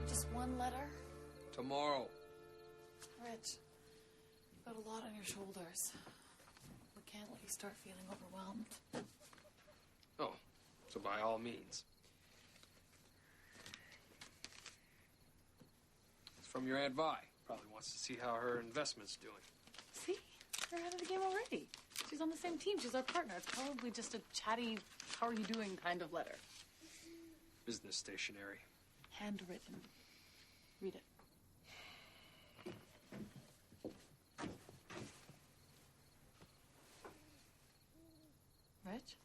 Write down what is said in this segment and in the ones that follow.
Just one letter? Tomorrow. Rich, you've got a lot on your shoulders. We can't let you start feeling overwhelmed. Oh, so by all means. It's from your Aunt Vi. Probably wants to see how her investment's doing. See? You're ahead of the game already. She's on the same team. She's our partner. It's probably just a chatty, how are you doing kind of letter. Business stationery. Handwritten. Read it. Rich?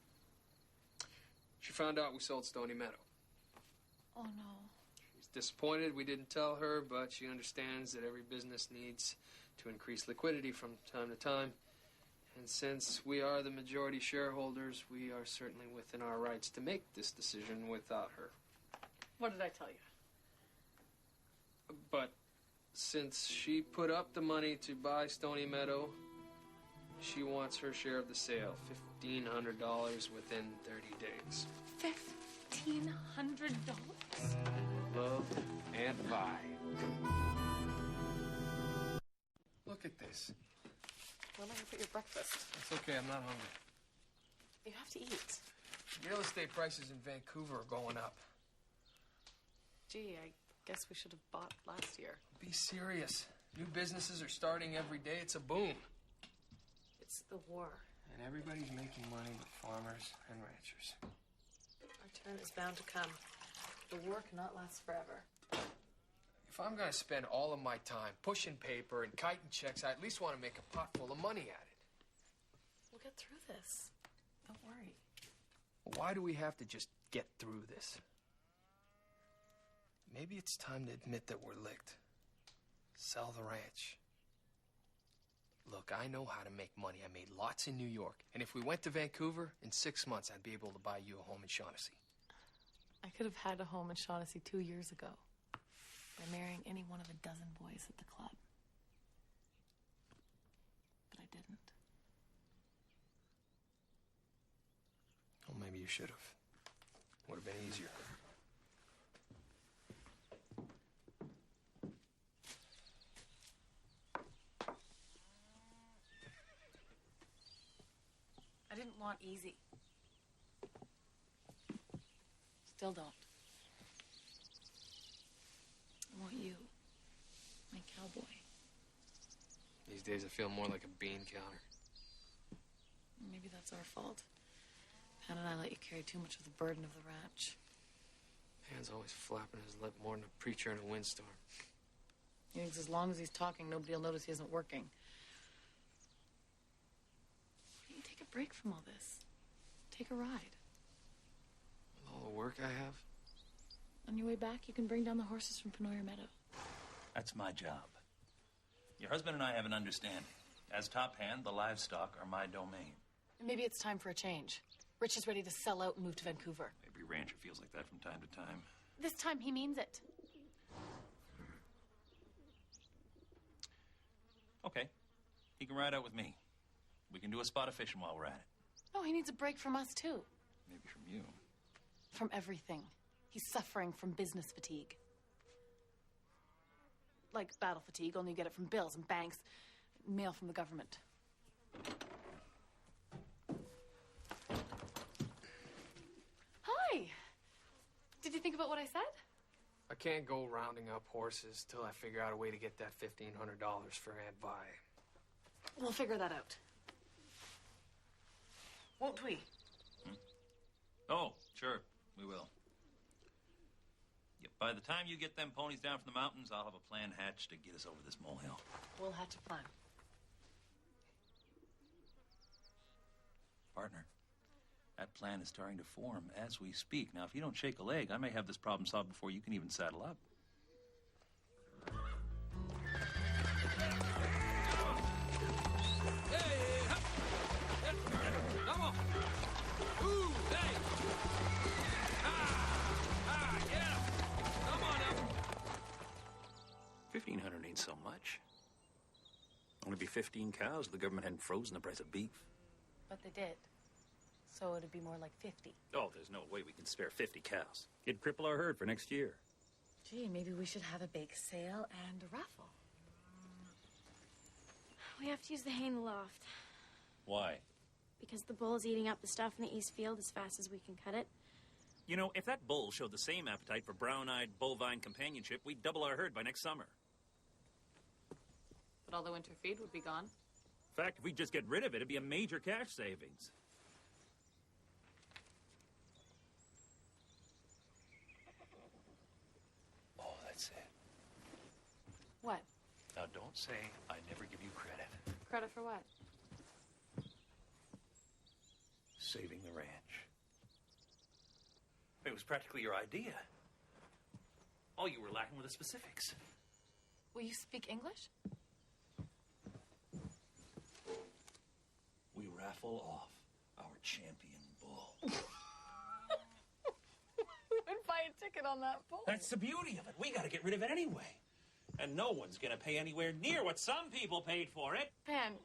She found out we sold Stony Meadow. Oh, no. She's disappointed we didn't tell her, but she understands that every business needs to increase liquidity from time to time. And since we are the majority shareholders, we are certainly within our rights to make this decision without her. What did I tell you? But since she put up the money to buy Stony Meadow, she wants her share of the sale, $1,500 within 30 days. $1,500? Love and Vi. Look at this. When am I going to put your breakfast? It's okay, I'm not hungry. You have to eat. Real estate prices in Vancouver are going up. Gee, I guess we should have bought last year. Be serious. New businesses are starting every day. It's a boom. It's the war. And everybody's making money but farmers and ranchers. Our turn is bound to come. The war cannot last forever. If I'm going to spend all of my time pushing paper and kiting checks, I at least want to make a pot full of money at it. We'll get through this. Don't worry. Why do we have to just get through this? Maybe it's time to admit that we're licked. Sell the ranch. Look, I know how to make money. I made lots in New York. And if we went to Vancouver, in 6 months, I'd be able to buy you a home in Shaughnessy. I could have had a home in Shaughnessy 2 years ago by marrying any one of a dozen boys at the club. But I didn't. Well, maybe you should have. Would have been easier. I didn't want easy. Still don't. I want you, my cowboy. These days I feel more like a bean counter. Maybe that's our fault. Pan and I let you carry too much of the burden of the ranch. Pan's always flapping his lip more than a preacher in a windstorm. He thinks as long as he's talking, nobody will notice he isn't working. Why don't you take a break from all this? Take a ride. With all the work I have? On your way back, you can bring down the horses from Penoyer Meadow. That's my job. Your husband and I have an understanding. As top hand, the livestock are my domain. Maybe it's time for a change. Rich is ready to sell out and move to Vancouver. Every rancher feels like that from time to time. This time he means it. Okay. He can ride out with me. We can do a spot of fishing while we're at it. No, he needs a break from us, too. Maybe from you. From everything. He's suffering from business fatigue. Like battle fatigue, only you get it from bills and banks, mail from the government. Hi! Did you think about what I said? I can't go rounding up horses till I figure out a way to get that $1,500 for Aunt Vi. We'll figure that out. Won't we? Oh, sure, we will. Yeah, by the time you get them ponies down from the mountains, I'll have a plan hatched to get us over this molehill. We'll hatch a plan. Partner, that plan is starting to form as we speak. Now, if you don't shake a leg, I may have this problem solved before you can even saddle up. Come on! Ooh, hey! Yeah! Come on up! 1,500 ain't so much. Only be 15 cows if the government hadn't frozen the price of beef. But they did. So it'd be more like 50. Oh, there's no way we can spare 50 cows. It'd cripple our herd for next year. Gee, maybe we should have a bake sale and a raffle. We have to use the hay in the loft. Why? Because the bull's eating up the stuff in the east field as fast as we can cut it. You know, if that bull showed the same appetite for brown-eyed bovine companionship, we'd double our herd by next summer. But all the winter feed would be gone. In fact, if we just get rid of it, it'd be a major cash savings. Oh, that's it. What? Now, don't say I never give you credit. Credit for what? Saving the ranch. It was practically your idea. All you were lacking were the specifics. Will you speak English? We raffle off our champion bull. Who would buy a ticket on that bull? That's the beauty of it. We got to get rid of it anyway. And no one's going to pay anywhere near what some people paid for it. Pan,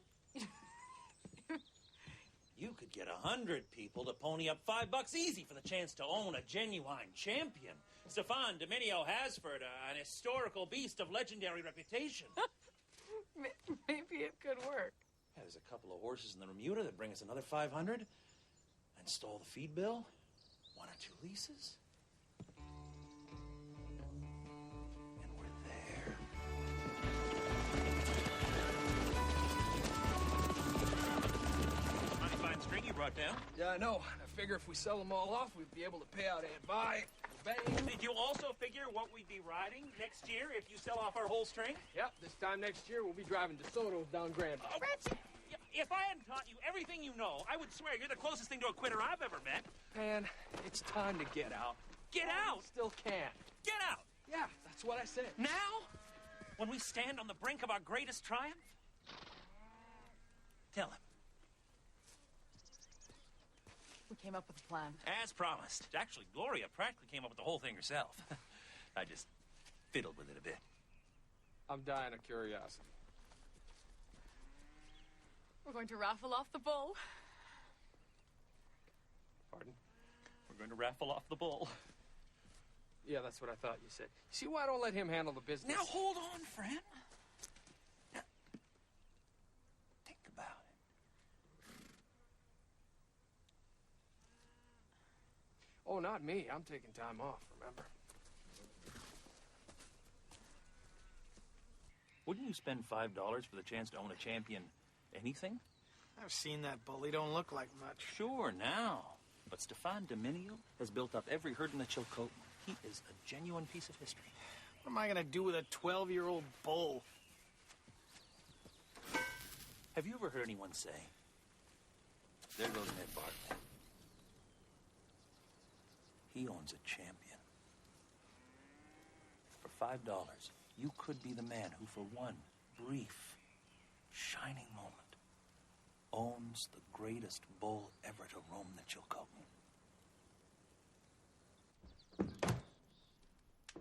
You could get 100 people to pony up $5 easy for the chance to own a genuine champion. Stefan Dominio Hasford, an historical beast of legendary reputation. maybe it could work. Yeah, there's a couple of horses in the remuda that bring us another 500. Install the feed bill, 1 or 2 leases. And we're there. Mighty fine string you brought down. Yeah, I know. I figure if we sell them all off, we'd be able to pay out Aunt Vi. Bang. Did you also figure what we'd be riding next year if you sell off our whole string? Yep, this time next year, we'll be driving DeSoto's down Grand. If I hadn't taught you everything you know, I would swear you're the closest thing to a quitter I've ever met. Man, it's time to get out. Get out! Still can. Get out! Yeah, that's what I said. Now? When we stand on the brink of our greatest triumph? Tell him. We came up with a plan. As promised. Actually, Gloria practically came up with the whole thing herself. I just fiddled with it a bit. I'm dying of curiosity. We're going to raffle off the bull. Pardon? We're going to raffle off the bull. Yeah, that's what I thought you said. See why I don't let him handle the business? Now, hold on, friend. Now, think about it. Oh, not me. I'm taking time off, remember? Wouldn't you spend $5 for the chance to own a champion anything? I've seen that bull. He don't look like much. Sure, now. But Stefan Dominio has built up every herd in the Chalke. He is a genuine piece of history. What am I going to do with a 12-year-old bull? Have you ever heard anyone say, there goes Ned Bartlett. He owns a champion. For $5, you could be the man who, for one brief, shining moment, owns the greatest bull ever to roam the Chalke.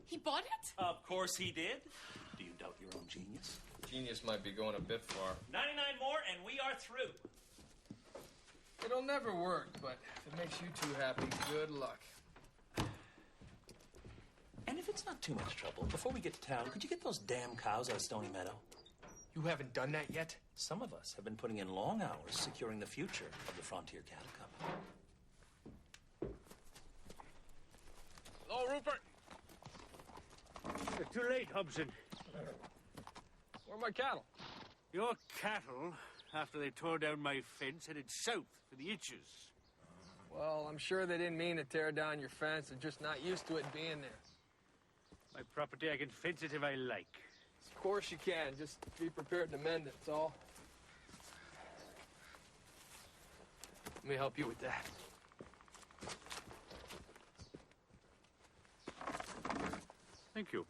He bought it? Of course he did. Do you doubt your own genius? Genius might be going a bit far. 99 more and we are through. It'll never work, but if it makes you two happy, good luck. And if it's not too much trouble, before we get to town, could you get those damn cows out of Stony Meadow? You haven't done that yet? Some of us have been putting in long hours securing the future of the Frontier Cattle Company. Hello, Rupert. Too late, Hobson. Where are my cattle? Your cattle, after they tore down my fence, headed south for the Itches. Well, I'm sure they didn't mean to tear down your fence. They're just not used to it being there. My property, I can fence it if I like. Of course you can. Just be prepared to mend it, that's all. Let me help you with that. Thank you.